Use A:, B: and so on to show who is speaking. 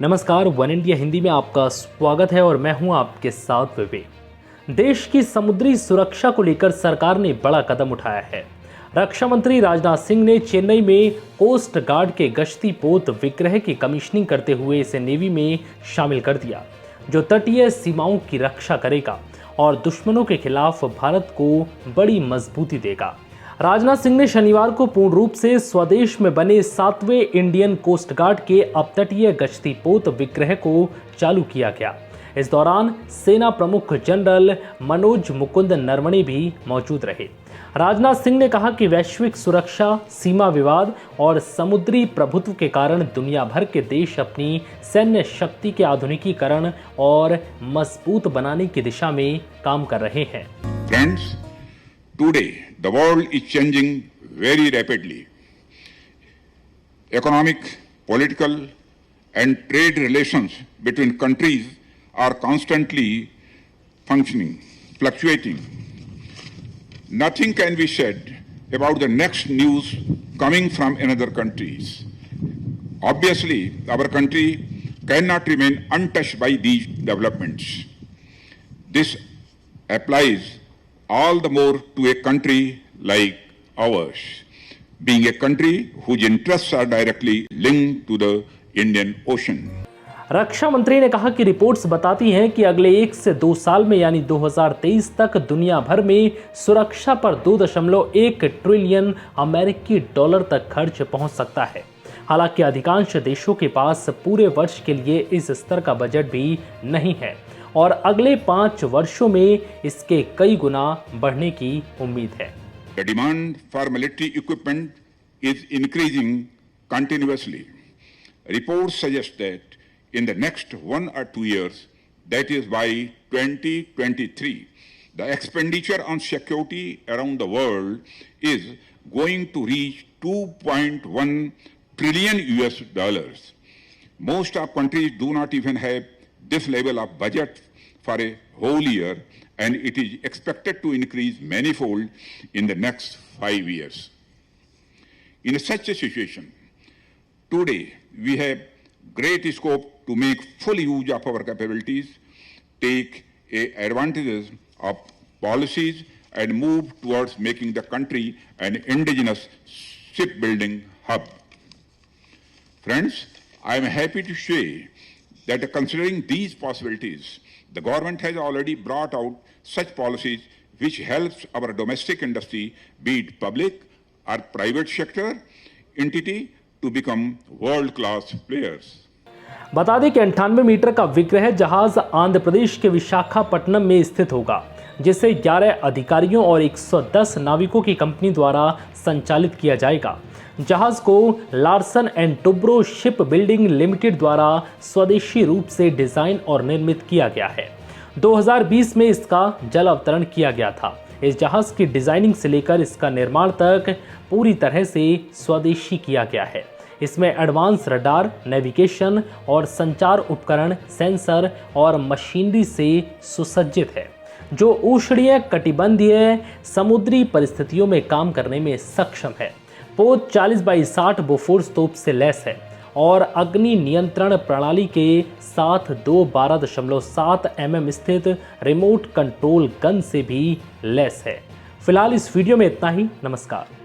A: नमस्कार, one India Hindi में आपका स्वागत है और मैं हूं आपके साथ विवेक। देश की समुद्री सुरक्षा को लेकर सरकार ने बड़ा कदम उठाया है। रक्षा मंत्री राजनाथ सिंह ने चेन्नई में कोस्ट गार्ड के गश्ती पोत विग्रह की कमीशनिंग करते हुए इसे नेवी में शामिल कर दिया, जो तटीय सीमाओं की रक्षा करेगा और दुश्मनों के खिलाफ भारत को बड़ी मजबूती देगा। राजनाथ सिंह ने शनिवार को पूर्ण रूप से स्वदेश में बने 7वें इंडियन कोस्ट गार्ड के अपतटीय गश्ती पोत विग्रह को चालू किया गया। इस दौरान सेना प्रमुख जनरल मनोज मुकुंद नरवणे भी मौजूद रहे। राजनाथ सिंह ने कहा कि वैश्विक सुरक्षा, सीमा विवाद और समुद्री प्रभुत्व के कारण दुनिया भर के देश अपनी सैन्य शक्ति के आधुनिकीकरण और मजबूत बनाने की दिशा में काम कर रहे हैं।
B: Friends, today the world is changing very rapidly. Economic, political and trade relations between countries are constantly fluctuating. Nothing can be said about the next news coming from another countries. Obviously, our country cannot remain untouched by these developments. This applies all the more to a country like ours, being a country whose interests are directly linked to the Indian Ocean.
A: रक्षा मंत्री ने कहा कि reports बताती हैं कि अगले 1 से 2 साल में यानी 2023 तक दुनिया भर में सुरक्षा पर 2.1 ट्रिलियन अमेरिकी डॉलर तक खर्च पहुंच सकता है। हालांकि अधिकांश देशों के पास पूरे वर्ष के लिए इस स्तर का बजट भी नहीं है और अगले 5 वर्षों में इसके कई गुना बढ़ने की उम्मीद है।
B: The demand for military equipment is increasing continuously. Reports suggest that in the next 1 or 2 years, that is by 2023, the expenditure on security around the world is going to reach $2.1 trillion US. Most of countries do not even have this level of budget for a whole year, and it is expected to increase manifold in the next 5 years. In such a situation, today we have great scope to make full use of our capabilities, take advantages of policies, and move towards making the country an indigenous shipbuilding hub. Friends, I am happy to say that considering these possibilities, the government has already brought out such policies which helps our domestic industry, be it public or private sector entity, to become world-class players.
A: बता दें कि 98 metre का विग्रह जहाज आंध्र प्रदेश के विशाखापट्टनम में स्थित होगा, जिसे 11 अधिकारियों और 110 नाविकों की कंपनी द्वारा संचालित किया जाएगा। जहाज को Larsen and Toubro ship building limited द्वारा स्वदेशी रूप से डिजाइन और निर्मित किया गया है। 2020 में इसका जल अवतरण किया गया था। इस जहाज की डिजाइनिंग से लेकर इसका निर्माण तक पूरी तरह से स्वदेशी किया गया है। इसमें एडवांस रडार, नेविगेशन और संचार उपकरण, सेंसर और मशीनरी से सुसज्जित है, जो उष्णीय कटिबंधीय समुद्री परिस्थितियों में काम करने में सक्षम है। पोत 40x60 बोफोर्स तोप से लैस है और अग्नि नियंत्रण प्रणाली के साथ 12.7 mm स्थित रिमोट कंट्रोल गन से भी लैस है। फिलहाल इस वीडियो में इतना ही। नमस्कार।